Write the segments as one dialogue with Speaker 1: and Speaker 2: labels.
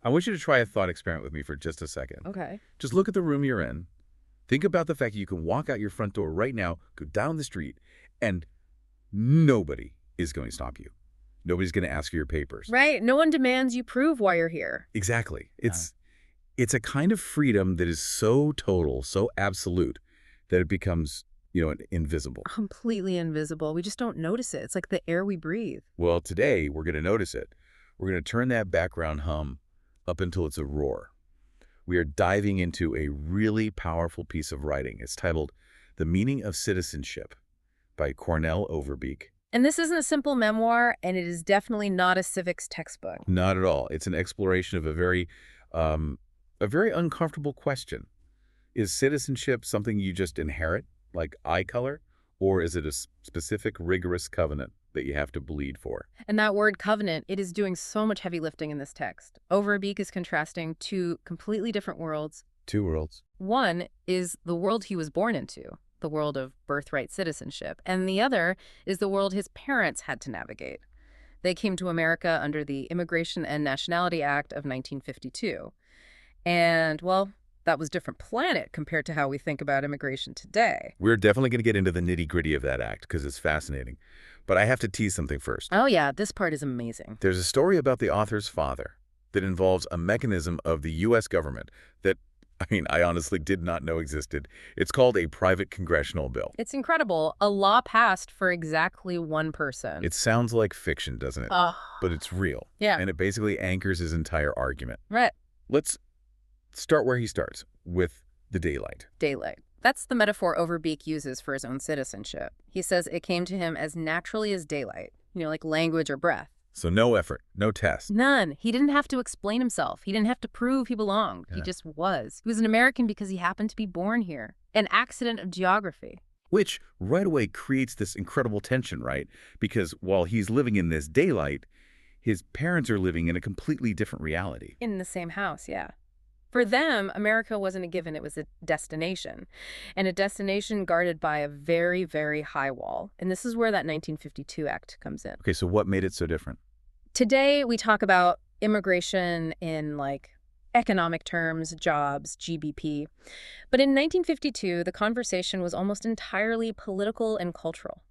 Speaker 1: I want you to try a thought experiment with me for just a second.
Speaker 2: Okay.
Speaker 1: Just look at the room you're in. Think about the fact that you can walk out your front door right now, go down the street, and nobody is going to stop you. Nobody's going to ask for your papers.
Speaker 2: Right. No one demands you prove why you're here.
Speaker 1: Exactly. It's a kind of freedom that is so total, so absolute, that it becomes, invisible.
Speaker 2: Completely invisible. We just don't notice it. It's like the air we breathe.
Speaker 1: Well, today we're going to notice it. We're going to turn that background hum up until it's a roar. We are diving into a really powerful piece of writing. It's titled The Meaning of Citizenship by Cornell Overbeek.
Speaker 2: And this isn't a simple memoir, and it is definitely not a civics textbook.
Speaker 1: Not at all. It's an exploration of a very uncomfortable question. Is citizenship something you just inherit, like eye color, or is it a specific, rigorous covenant that you have to bleed for?
Speaker 2: And that word covenant, it is doing so much heavy lifting in this text. Overbeek is contrasting two completely different worlds.
Speaker 1: Two worlds.
Speaker 2: One is the world he was born into, the world of birthright citizenship, and the other is the world his parents had to navigate. They came to America under the Immigration and Nationality Act of 1952. And, well, that was a different planet compared to how we think about immigration today.
Speaker 1: We're definitely going to get into the nitty-gritty of that act because it's fascinating. But I have to tease something first.
Speaker 2: Oh, yeah, this part is amazing.
Speaker 1: There's a story about the author's father that involves a mechanism of the U.S. government that, I honestly did not know existed. It's called a private congressional bill.
Speaker 2: It's incredible. A law passed for exactly one person.
Speaker 1: It sounds like fiction, doesn't it? But it's real.
Speaker 2: Yeah.
Speaker 1: And it basically anchors his entire argument.
Speaker 2: Right.
Speaker 1: Let's start where he starts, with the daylight.
Speaker 2: Daylight. That's the metaphor Overbeek uses for his own citizenship. He says it came to him as naturally as daylight, like language or breath.
Speaker 1: So no effort, no test.
Speaker 2: None. He didn't have to explain himself. He didn't have to prove he belonged.
Speaker 1: Yeah.
Speaker 2: He just was. He was an American because he happened to be born here. An accident of geography.
Speaker 1: Which right away creates this incredible tension, right? Because while he's living in this daylight, his parents are living in a completely different reality.
Speaker 2: In the same house, yeah. For them, America wasn't a given, it was a destination. And a destination guarded by a very, very high wall. And this is where that 1952 Act comes in.
Speaker 1: Okay, so what made it so different?
Speaker 2: Today, we talk about immigration in, economic terms, jobs, GDP. But in 1952, the conversation was almost entirely political and cultural.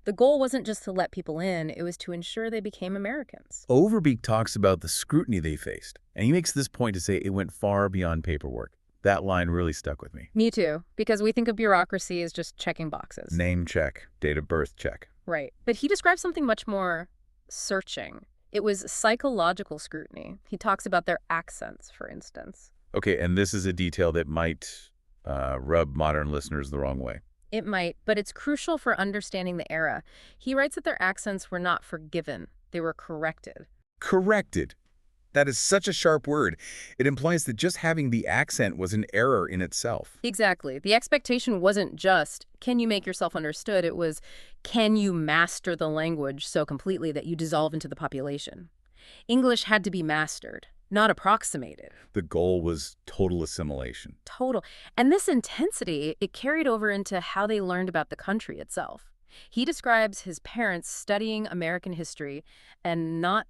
Speaker 2: The goal wasn't just to let people in, it was to ensure they became Americans.
Speaker 1: Overbeek talks about the scrutiny they faced, and he makes this point to say it went far beyond paperwork. That line really stuck with me.
Speaker 2: Me too, because we think of bureaucracy as just checking boxes.
Speaker 1: Name check, date of birth check.
Speaker 2: Right. But he describes something much more searching. It was psychological scrutiny. He talks about their accents, for instance.
Speaker 1: Okay, and this is a detail that might rub modern listeners the wrong way.
Speaker 2: It might, but it's crucial for understanding the era. He writes that their accents were not forgiven. They were corrected.
Speaker 1: Corrected. That is such a sharp word. It implies that just having the accent was an error in itself.
Speaker 2: Exactly. The expectation wasn't just, can you make yourself understood? It was, can you master the language so completely that you dissolve into the population? English had to be mastered, not approximated.
Speaker 1: The goal was total assimilation.
Speaker 2: Total. And this intensity, it carried over into how they learned about the country itself. He describes his parents studying American history and not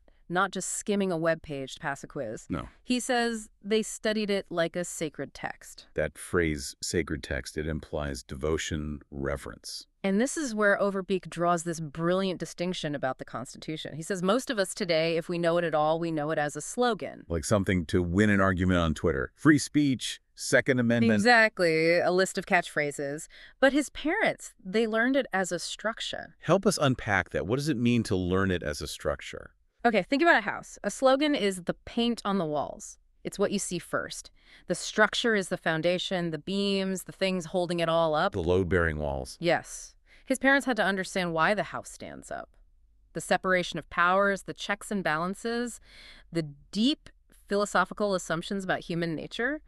Speaker 2: just skimming a webpage to pass a quiz.
Speaker 1: No.
Speaker 2: He says they studied it like a sacred text.
Speaker 1: That phrase, sacred text, it implies devotion, reverence.
Speaker 2: And this is where Overbeek draws this brilliant distinction about the Constitution. He says most of us today, if we know it at all, we know it as a slogan.
Speaker 1: Like something to win an argument on Twitter. Free speech, Second Amendment.
Speaker 2: Exactly, a list of catchphrases. But his parents, they learned it as a structure.
Speaker 1: Help us unpack that. What does it mean to learn it as a structure?
Speaker 2: Okay, think about a house. A slogan is the paint on the walls. It's what you see first. The structure is the foundation, the beams, the things holding it all up.
Speaker 1: The load-bearing walls.
Speaker 2: Yes. His parents had to understand why the house stands up. The separation of powers, the checks and balances, the deep philosophical assumptions about human nature.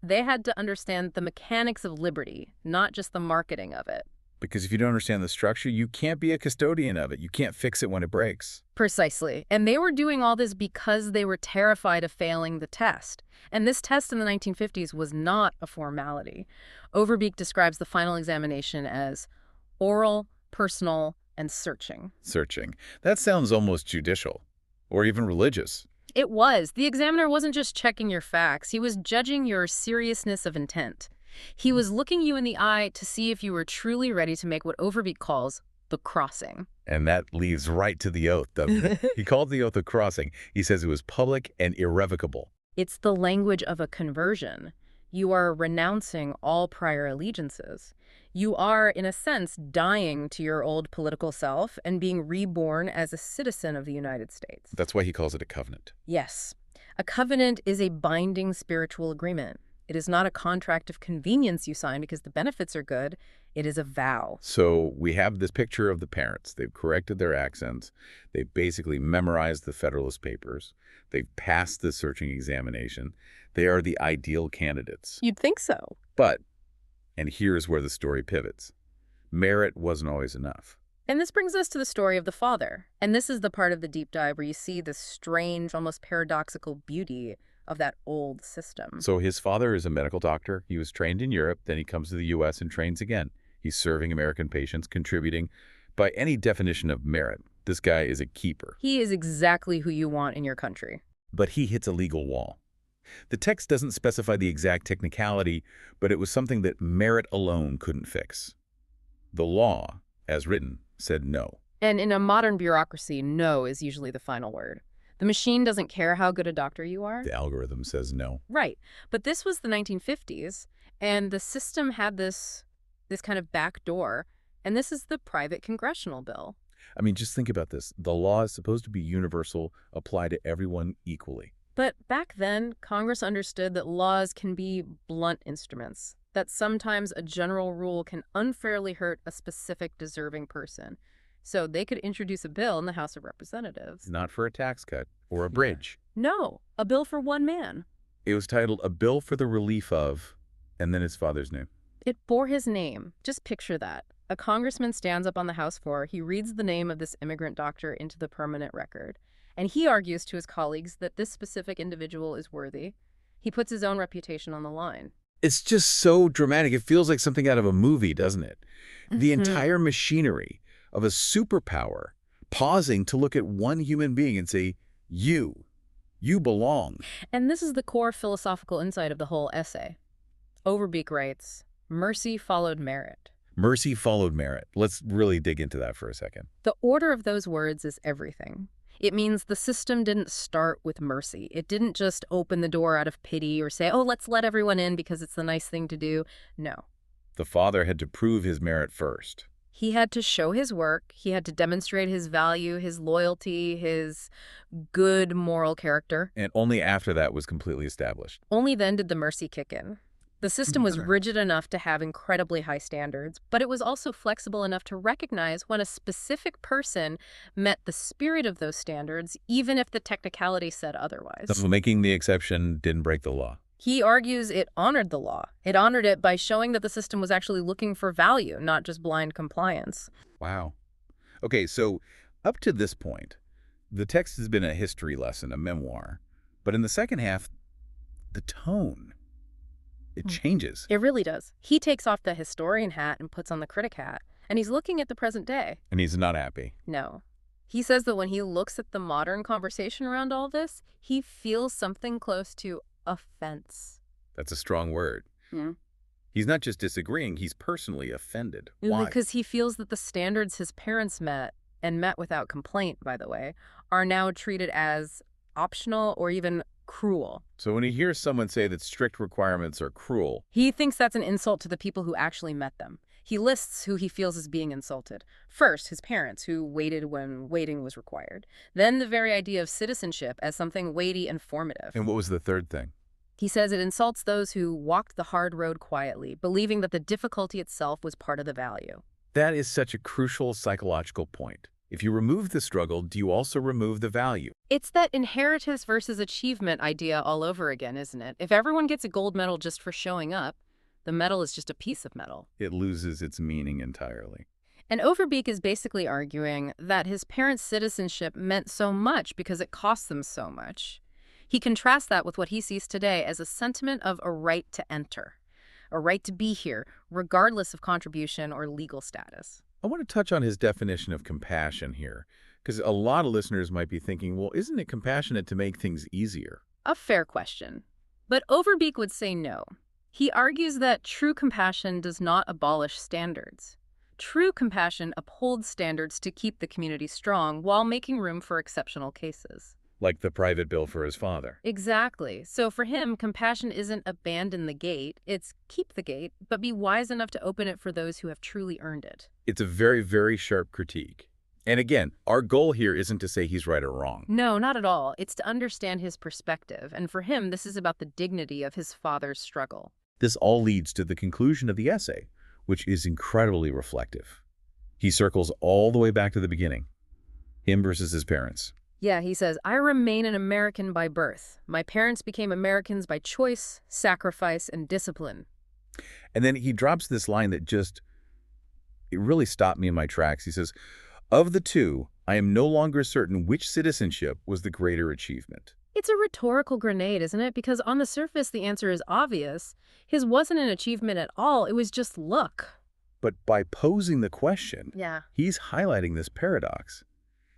Speaker 2: They had to understand the mechanics of liberty, not just the marketing of it.
Speaker 1: Because if you don't understand the structure, you can't be a custodian of it. You can't fix it when it breaks.
Speaker 2: Precisely. And they were doing all this because they were terrified of failing the test. And this test in the 1950s was not a formality. Overbeek describes the final examination as oral, personal, and searching.
Speaker 1: Searching. That sounds almost judicial, or even religious.
Speaker 2: It was. The examiner wasn't just checking your facts, he was judging your seriousness of intent. He was looking you in the eye to see if you were truly ready to make what Overbeek calls the crossing.
Speaker 1: And that leads right to the oath, doesn't it? He called the oath a crossing. He says it was public and irrevocable.
Speaker 2: It's the language of a conversion. You are renouncing all prior allegiances. You are, in a sense, dying to your old political self and being reborn as a citizen of the United States.
Speaker 1: That's why he calls it a covenant.
Speaker 2: Yes. A covenant is a binding spiritual agreement. It is not a contract of convenience you sign because the benefits are good. It is a vow.
Speaker 1: So we have this picture of the parents. They've corrected their accents. They've basically memorized the Federalist Papers. They've passed the searching examination. They are the ideal candidates.
Speaker 2: You'd think so.
Speaker 1: But, and here's where the story pivots, merit wasn't always enough.
Speaker 2: And this brings us to the story of the father. And this is the part of the deep dive where you see the strange, almost paradoxical beauty of that old system.
Speaker 1: So his father is a medical doctor. He was trained in Europe. Then he comes to the U.S. and trains again. He's serving American patients, contributing. By any definition of merit, this guy is a keeper.
Speaker 2: He is exactly who you want in your country.
Speaker 1: But he hits a legal wall. The text doesn't specify the exact technicality, but it was something that merit alone couldn't fix. The law, as written, said no.
Speaker 2: And in a modern bureaucracy, no is usually the final word. The machine doesn't care how good a doctor you are.
Speaker 1: The algorithm says no.
Speaker 2: Right. But this was the 1950s, and the system had this kind of back door, and this is the private congressional bill.
Speaker 1: I mean, just think about this. The law is supposed to be universal, apply to everyone equally.
Speaker 2: But back then, Congress understood that laws can be blunt instruments, that sometimes a general rule can unfairly hurt a specific deserving person. So they could introduce a bill in the House of Representatives.
Speaker 1: Not for a tax cut or a bridge.
Speaker 2: No, a bill for one man.
Speaker 1: It was titled A Bill for the Relief of, and then his father's name.
Speaker 2: It bore his name. Just picture that. A congressman stands up on the House floor, he reads the name of this immigrant doctor into the permanent record, and he argues to his colleagues that this specific individual is worthy. He puts his own reputation on the line.
Speaker 1: It's just so dramatic. It feels like something out of a movie, doesn't it? The entire machinery of a superpower pausing to look at one human being and say, you belong.
Speaker 2: And this is the core philosophical insight of the whole essay. Overbeek writes, mercy followed merit.
Speaker 1: Mercy followed merit. Let's really dig into that for a second.
Speaker 2: The order of those words is everything. It means the system didn't start with mercy. It didn't just open the door out of pity or say, oh, let's let everyone in because it's the nice thing to do. No.
Speaker 1: The father had to prove his merit first.
Speaker 2: He had to show his work. He had to demonstrate his value, his loyalty, his good moral character.
Speaker 1: And only after that was completely established.
Speaker 2: Only then did the mercy kick in. The system was rigid enough to have incredibly high standards, but it was also flexible enough to recognize when a specific person met the spirit of those standards, even if the technicality said otherwise.
Speaker 1: So making the exception didn't break the law.
Speaker 2: He argues it honored the law. It honored it by showing that the system was actually looking for value, not just blind compliance.
Speaker 1: Wow. Okay, so up to this point, the text has been a history lesson, a memoir. But in the second half, the tone, it changes.
Speaker 2: It really does. He takes off the historian hat and puts on the critic hat, and he's looking at the present day.
Speaker 1: And he's not happy.
Speaker 2: No. He says that when he looks at the modern conversation around all this, he feels something close to offense.
Speaker 1: That's a strong word.
Speaker 2: Yeah.
Speaker 1: He's not just disagreeing, he's personally offended. Why?
Speaker 2: Because he feels that the standards his parents met, and met without complaint, by the way, are now treated as optional or even cruel.
Speaker 1: So when he hears someone say that strict requirements are cruel,
Speaker 2: he thinks that's an insult to the people who actually met them. He lists who he feels is being insulted. First, his parents, who waited when waiting was required. Then the very idea of citizenship as something weighty and formative.
Speaker 1: And what was the third thing?
Speaker 2: He says it insults those who walked the hard road quietly, believing that the difficulty itself was part of the value.
Speaker 1: That is such a crucial psychological point. If you remove the struggle, do you also remove the value?
Speaker 2: It's that inheritance versus achievement idea all over again, isn't it? If everyone gets a gold medal just for showing up, the medal is just a piece of metal.
Speaker 1: It loses its meaning entirely.
Speaker 2: And Overbeek is basically arguing that his parents' citizenship meant so much because it cost them so much. He contrasts that with what he sees today as a sentiment of a right to enter, a right to be here, regardless of contribution or legal status.
Speaker 1: I want to touch on his definition of compassion here, Because a lot of listeners might be thinking, well, isn't it compassionate to make things easier?
Speaker 2: A fair question. But Overbeek would say no. He argues that true compassion does not abolish standards. True compassion upholds standards to keep the community strong while making room for exceptional cases.
Speaker 1: Like the private bill for his father.
Speaker 2: Exactly. So for him, compassion isn't abandon the gate, it's keep the gate, but be wise enough to open it for those who have truly earned it.
Speaker 1: It's a very, very sharp critique. And again, our goal here isn't to say he's right or wrong.
Speaker 2: No, not at all. It's to understand his perspective, and for him, this is about the dignity of his father's struggle.
Speaker 1: This all leads to the conclusion of the essay, which is incredibly reflective. He circles all the way back to the beginning. Him versus his parents.
Speaker 2: Yeah, he says, I remain an American by birth. My parents became Americans by choice, sacrifice, and discipline.
Speaker 1: And then he drops this line that it really stopped me in my tracks. He says, of the two, I am no longer certain which citizenship was the greater achievement.
Speaker 2: It's a rhetorical grenade, isn't it? Because on the surface, the answer is obvious. His wasn't an achievement at all. It was just luck.
Speaker 1: But by posing the question,
Speaker 2: Yeah.
Speaker 1: he's highlighting this paradox.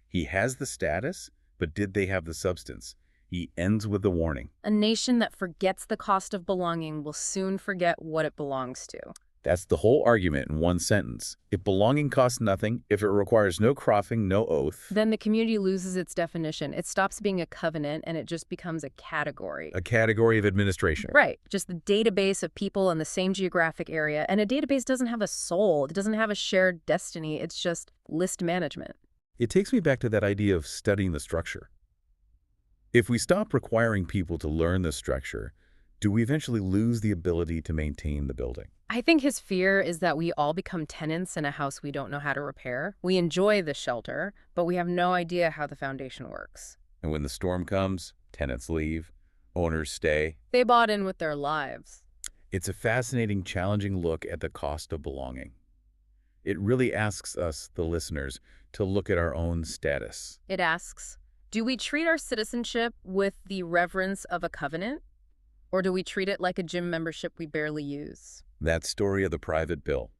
Speaker 1: He has the status, but did they have the substance? He ends with the warning.
Speaker 2: A nation that forgets the cost of belonging will soon forget what it belongs to.
Speaker 1: That's the whole argument in one sentence. If belonging costs nothing, if it requires no crossing, no oath,
Speaker 2: Then the community loses its definition. It stops being a covenant and it just becomes a category.
Speaker 1: a category of administration.
Speaker 2: Right. Just the database of people in the same geographic area. And a database doesn't have a soul. It doesn't have a shared destiny. It's just list management.
Speaker 1: It takes me back to that idea of studying the structure. If we stop requiring people to learn the structure, do we eventually lose the ability to maintain the building?
Speaker 2: I think his fear is that we all become tenants in a house we don't know how to repair. We enjoy the shelter, but we have no idea how the foundation works.
Speaker 1: And when the storm comes, tenants leave, owners stay.
Speaker 2: They bought in with their lives.
Speaker 1: It's a fascinating, challenging look at the cost of belonging. It really asks us, the listeners, to look at our own status.
Speaker 2: It asks, do we treat our citizenship with the reverence of a covenant? Or do we treat it like a gym membership we barely use?
Speaker 1: That story of the private bill,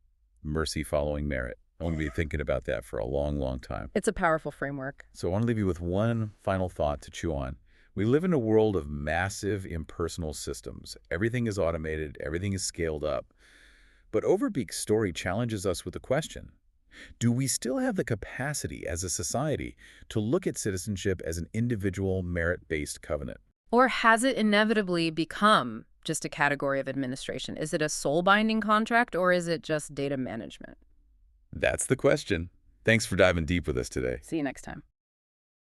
Speaker 1: mercy following merit. I'm going to be thinking about that for a long, long time.
Speaker 2: It's a powerful framework.
Speaker 1: So I want to leave you with one final thought to chew on. We live in a world of massive impersonal systems. Everything is automated. Everything is scaled up. But Overbeek's story challenges us with the question, do we still have the capacity as a society to look at citizenship as an individual merit-based covenant?
Speaker 2: Or has it inevitably become just a category of administration? Is it a soul-binding contract or is it just data management?
Speaker 1: That's the question. Thanks for diving deep with us today.
Speaker 2: See you next time.